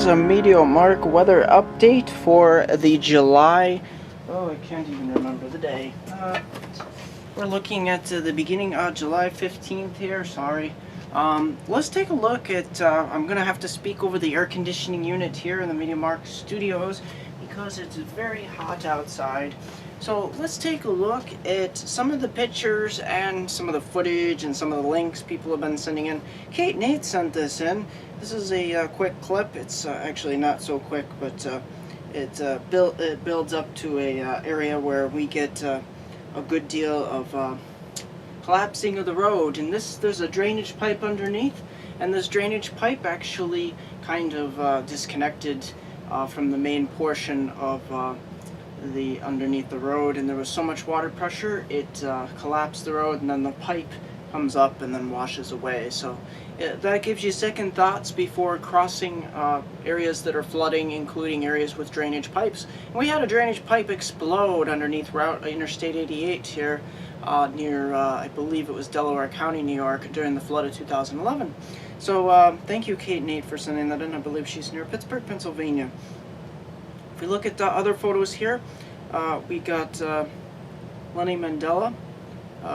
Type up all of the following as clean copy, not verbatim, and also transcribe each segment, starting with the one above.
a MeteoMark weather update for the July. Oh, I can't even remember the day. We're looking at the beginning of July 15th here. Sorry. Let's take a look at. I'm gonna have to speak over the air conditioning unit here in the MeteoMark studios because it's very hot outside. So let's take a look at some of the pictures and some of the footage and some of the links people have been sending in. Kate Nate sent this in. This is a quick clip. It's actually not so quick, but it builds up to a area where we get a good deal of collapsing of the road. And there's a drainage pipe underneath, and this drainage pipe actually kind of disconnected from the main portion of the underneath the road, and there was so much water pressure it collapsed the road, and then the pipe comes up and then washes away. So that gives you second thoughts before crossing areas that are flooding, including areas with drainage pipes. And we had a drainage pipe explode underneath Interstate 88 here near I believe it was Delaware County, New York, during the flood of 2011. So thank you, Kate Nate, for sending that in. I believe she's near Pittsburgh, Pennsylvania. If we look at the other photos here, we got Lenny Mandela.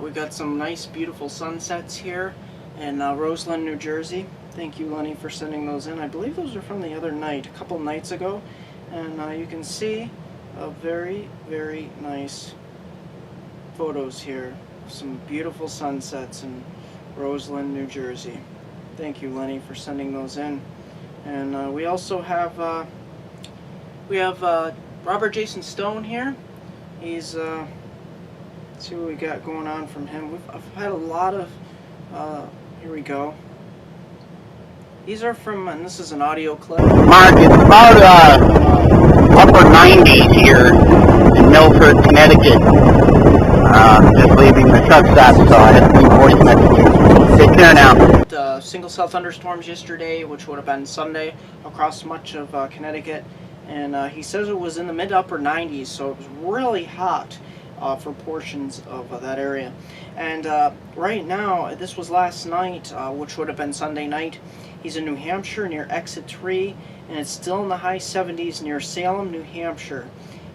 We got some nice, beautiful sunsets here in Roseland, New Jersey. Thank you, Lenny, for sending those in. I believe those are from the other night, a couple nights ago. And you can see very, very nice photos here. Some beautiful sunsets in Roseland, New Jersey. Thank you, Lenny, for sending those in. And we also have Robert Jason Stone here. He's let's see what we got going on from him. I've had a lot of here we go. These are from, and this is an audio clip. Mark, it's about upper 90s here in Milford, Connecticut. Just leaving the truck stop, so I have a few voice messages. Take care now. Single cell thunderstorms yesterday, which would have been Sunday, across much of Connecticut. And he says it was in the mid upper 90s, so it was really hot for portions of that area. And right now, this was last night, which would have been Sunday night. He's in New Hampshire near Exit 3, and it's still in the high 70s near Salem, New Hampshire.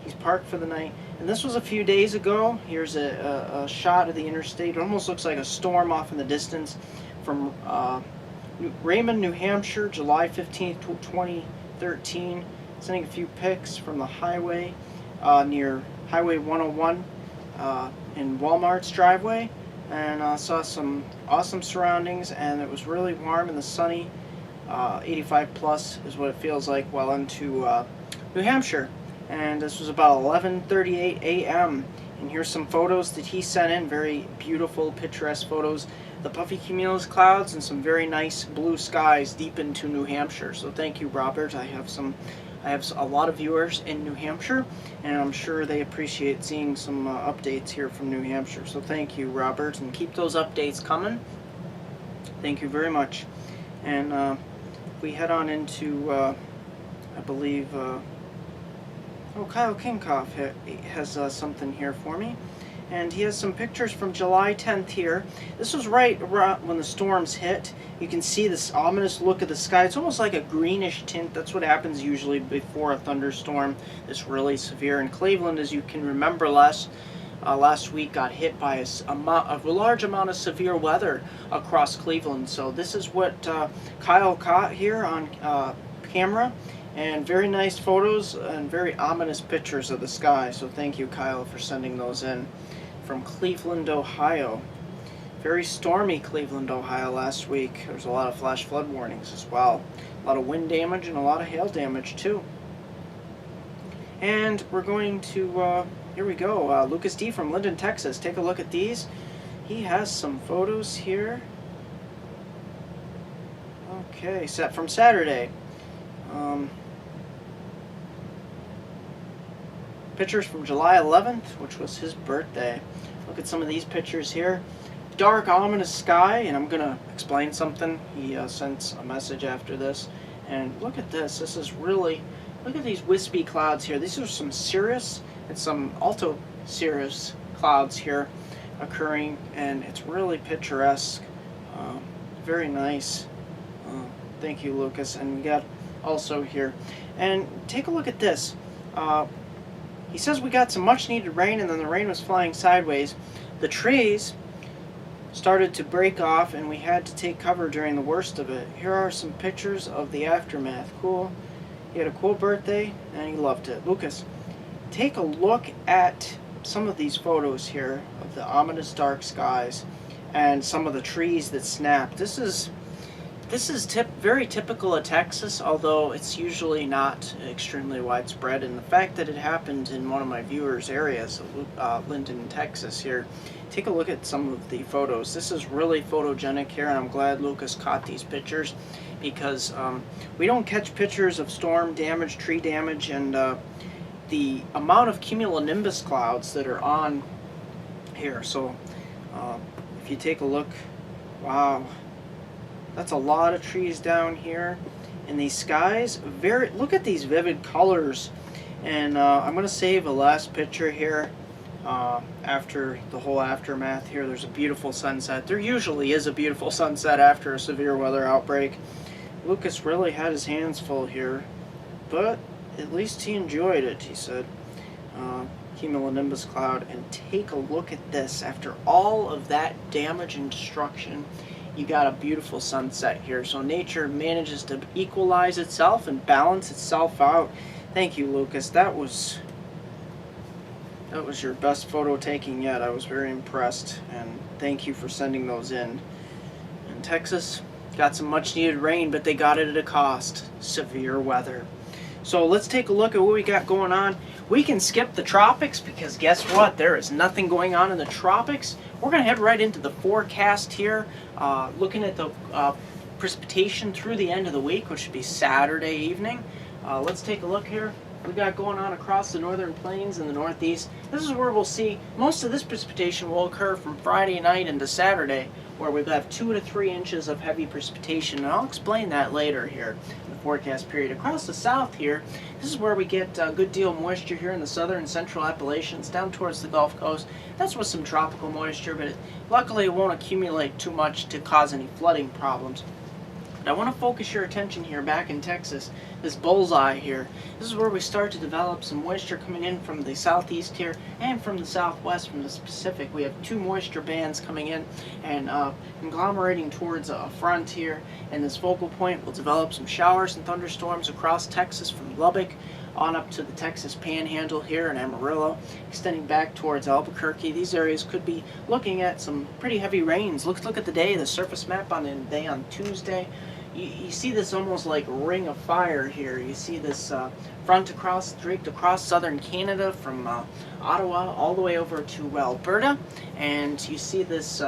He's parked for the night. And this was a few days ago. Here's a shot of the interstate. It almost looks like a storm off in the distance from Raymond, New Hampshire, July 15th, 2013. Sending a few pics from the highway near Highway 101 in Walmart's driveway, and saw some awesome surroundings, and it was really warm and the sunny. 85 plus is what it feels like while into New Hampshire. And this was about 11:38 a.m. And here's some photos that he sent in. Very beautiful, picturesque photos. The puffy cumulus clouds and some very nice blue skies deep into New Hampshire. So thank you, Robert. I have a lot of viewers in New Hampshire, and I'm sure they appreciate seeing some updates here from New Hampshire. So thank you, Robert, and keep those updates coming. Thank you very much. And we head on into, I believe, Kyle Kinkoff has something here for me. And he has some pictures from July 10th here. This was right around when the storms hit. You can see this ominous look of the sky. It's almost like a greenish tint. That's what happens usually before a thunderstorm. This really severe. And Cleveland, as you can remember, last week got hit by a large amount of severe weather across Cleveland. So this is what Kyle caught here on camera. And very nice photos and very ominous pictures of the sky. So thank you, Kyle, for sending those in from Cleveland, Ohio. Very stormy Cleveland, Ohio last week. There's a lot of flash flood warnings as well. A lot of wind damage and a lot of hail damage too. And we're going to, here we go, Lucas D. from Linden, Texas. Take a look at these. He has some photos here. Okay, set from Saturday. Pictures from July 11th, which was his birthday. Look at some of these pictures here. Dark, ominous sky, and I'm going to explain something. He sent a message after this. And look at this. This is really, look at these wispy clouds here. These are some cirrus and some alto cirrus clouds here occurring, and it's really picturesque. Very nice. Thank you, Lucas. And we got also here. And take a look at this. He says we got some much needed rain, and then the rain was flying sideways. The trees started to break off, and we had to take cover during the worst of it. Here are some pictures of the aftermath. Cool. He had a cool birthday, and he loved it. Lucas, take a look at some of these photos here of the ominous dark skies and some of the trees that snapped. This is very typical of Texas, although it's usually not extremely widespread. And the fact that it happened in one of my viewers' areas, Linden, Texas here, take a look at some of the photos. This is really photogenic here, and I'm glad Lucas caught these pictures, because we don't catch pictures of storm damage, tree damage, and the amount of cumulonimbus clouds that are on here. So if you take a look, wow, that's a lot of trees down here in these skies. Look at these vivid colors. And I'm going to save a last picture here after the whole aftermath here. There's a beautiful sunset. There usually is a beautiful sunset after a severe weather outbreak. Lucas really had his hands full here, but at least he enjoyed it, he said. Cumulonimbus cloud. And take a look at this. After all of that damage and destruction, you got a beautiful sunset here. So nature manages to equalize itself and balance itself out. Thank you, Lucas. That was your best photo taking yet. I was very impressed, and thank you for sending those in. And Texas got some much needed rain, but they got it at a cost. Severe weather. So let's take a look at what we got going on. We can skip the tropics, because guess what? There is nothing going on in the tropics. We're going to head right into the forecast here, looking at the precipitation through the end of the week, which should be Saturday evening. Let's take a look here. We got going on across the northern plains and the northeast. This is where we'll see most of this precipitation will occur from Friday night into Saturday, where we'll have 2 to 3 inches of heavy precipitation, and I'll explain that later here in the forecast period. Across the south here, this is where we get a good deal of moisture here in the southern and central Appalachians, down towards the Gulf Coast. That's with some tropical moisture, but luckily it won't accumulate too much to cause any flooding problems. But I want to focus your attention here back in Texas, this bullseye here. This is where we start to develop some moisture coming in from the southeast here and from the southwest, from the Pacific. We have 2 moisture bands coming in and conglomerating towards a front here, and this focal point will develop some showers and thunderstorms across Texas from Lubbock on up to the Texas Panhandle here in Amarillo, extending back towards Albuquerque. These areas could be looking at some pretty heavy rains. Look at the day, the surface map on the day on Tuesday. You see this almost like ring of fire here. You see this front draped across southern Canada from Ottawa all the way over to Alberta, and you see this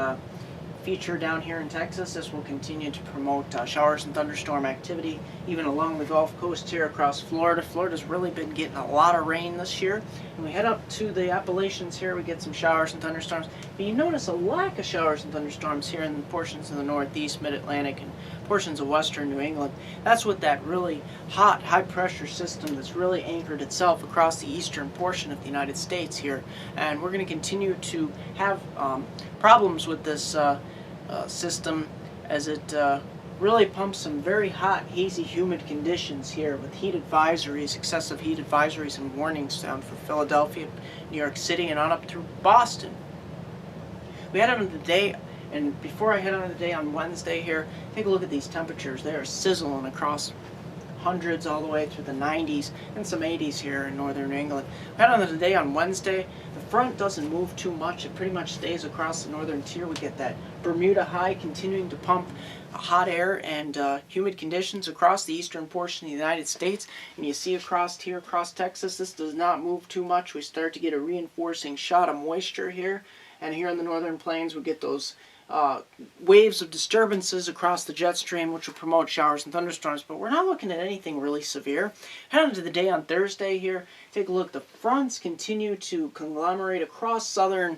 feature down here in Texas. This will continue to promote showers and thunderstorm activity even along the Gulf Coast here across Florida. Florida's really been getting a lot of rain this year. When we head up to the Appalachians here, we get some showers and thunderstorms. But you notice a lack of showers and thunderstorms here in portions of the Northeast, Mid-Atlantic, and portions of western New England. That's with that really hot, high-pressure system that's really anchored itself across the eastern portion of the United States here. And we're going to continue to have problems with this system as it really pumps some very hot, hazy, humid conditions here with heat advisories, excessive heat advisories and warnings down for Philadelphia, New York City, and on up through Boston. We head on the day, and before I head on the day on Wednesday here, take a look at these temperatures. They are sizzling across hundreds all the way through the 90s and some 80s here in northern New England. We head on the day on Wednesday. The front doesn't move too much. It pretty much stays across the northern tier. We get that Bermuda high continuing to pump hot air and humid conditions across the eastern portion of the United States. And you see across here, across Texas, this does not move too much. We start to get a reinforcing shot of moisture here. And here in the northern plains, we get those waves of disturbances across the jet stream, which will promote showers and thunderstorms, but we're not looking at anything really severe. Head on to the day on Thursday here. Take a look. The fronts continue to conglomerate across southern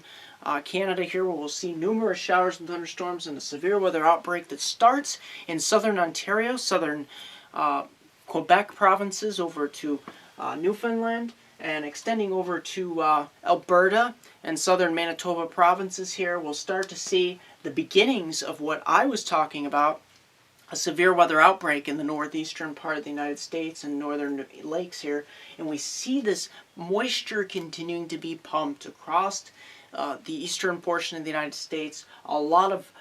Canada here, where we'll see numerous showers and thunderstorms and a severe weather outbreak that starts in southern Ontario, southern Quebec provinces over to Newfoundland, and extending over to Alberta and southern Manitoba provinces here. We'll start to see the beginnings of what I was talking about a severe weather outbreak in the northeastern part of the United States and northern lakes here, and we see this moisture continuing to be pumped across the eastern portion of the United States. A lot of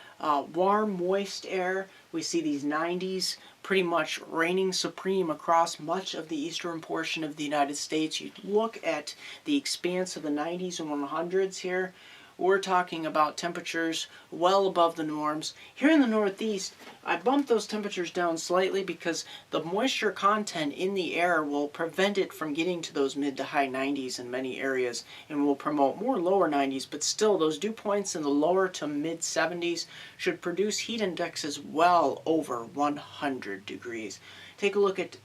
warm, moist air. We see these 90s pretty much reigning supreme across much of the eastern portion of the United States. You look at the expanse of the 90s and 100s here, we're talking about temperatures well above the norms. Here in the Northeast, I bumped those temperatures down slightly because the moisture content in the air will prevent it from getting to those mid to high 90s in many areas and will promote more lower 90s, but still those dew points in the lower to mid 70s should produce heat indexes well over 100 degrees. Take a look at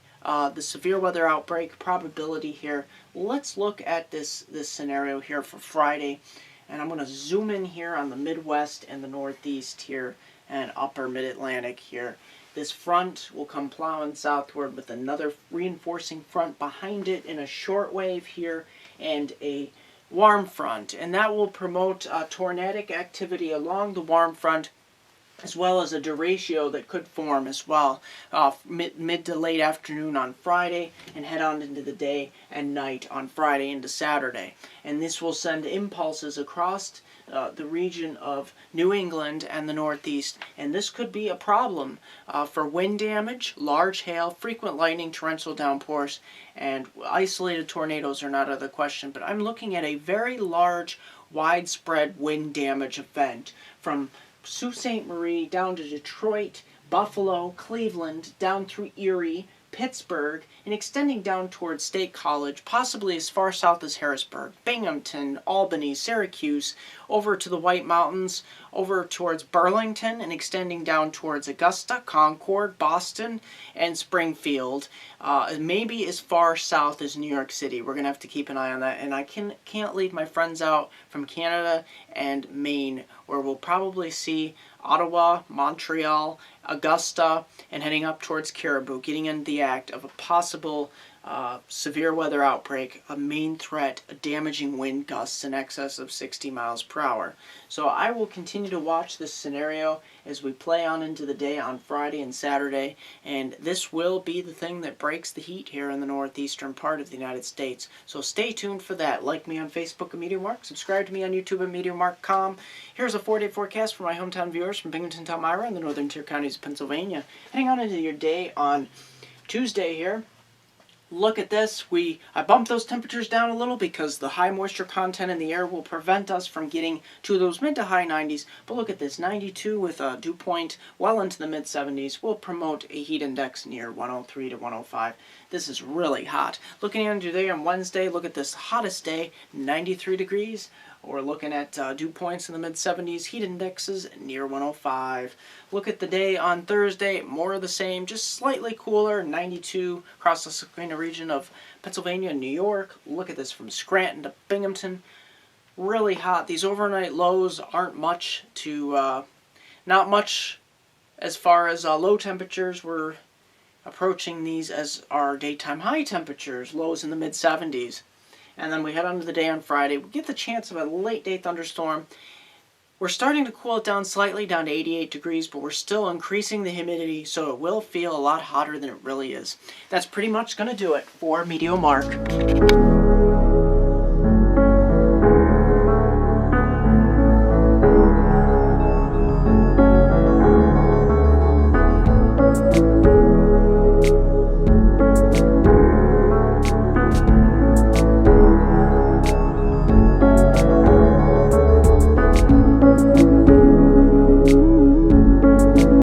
the severe weather outbreak probability here. Let's look at this scenario here for Friday. And I'm going to zoom in here on the Midwest and the Northeast here and upper Mid-Atlantic here. This front will come plowing southward with another reinforcing front behind it in a short wave here and a warm front. And that will promote tornadic activity along the warm front, as well as a derecho that could form as well mid to late afternoon on Friday and head on into the day and night on Friday into Saturday. And this will send impulses across the region of New England and the Northeast. And this could be a problem for wind damage, large hail, frequent lightning, torrential downpours, and isolated tornadoes are not out of the question. But I'm looking at a very large, widespread wind damage event from Sault Ste. Marie down to Detroit, Buffalo, Cleveland, down through Erie, Pittsburgh, and extending down towards State College, possibly as far south as Harrisburg, Binghamton, Albany, Syracuse, over to the White Mountains, over towards Burlington, and extending down towards Augusta, Concord, Boston, and Springfield, maybe as far south as New York City. We're going to have to keep an eye on that, and I can't leave my friends out from Canada and Maine, where we'll probably see Ottawa, Montreal, Augusta, and heading up towards Caribou, getting into the act of a possible severe weather outbreak, a main threat, damaging wind gusts in excess of 60 miles per hour. So I will continue to watch this scenario as we play on into the day on Friday and Saturday, and this will be the thing that breaks the heat here in the northeastern part of the United States. So stay tuned for that. Like me on Facebook at MeteoMark, subscribe to me on YouTube at MeteoMark.com. Here's a 4-day forecast for my hometown viewers from Binghamton to Elmira in the northern tier counties of Pennsylvania. Heading on into your day on Tuesday here. Look at this. I bumped those temperatures down a little because the high moisture content in the air will prevent us from getting to those mid to high 90s. But look at this, 92 with a dew point well into the mid 70s will promote a heat index near 103 to 105. This is really hot. Looking at today on Wednesday, look at this hottest day, 93 degrees. We're looking at dew points in the mid-70s, heat indexes near 105. Look at the day on Thursday, more of the same, just slightly cooler, 92 across the Susquehanna region of Pennsylvania and New York. Look at this from Scranton to Binghamton. Really hot. These overnight lows aren't much to, not much as far as low temperatures. We're approaching these as our daytime high temperatures, lows in the mid-70s. And then we head on to the day on Friday. We get the chance of a late day thunderstorm. We're starting to cool it down slightly, down to 88 degrees, but we're still increasing the humidity, so it will feel a lot hotter than it really is. That's pretty much going to do it for MeteoMark.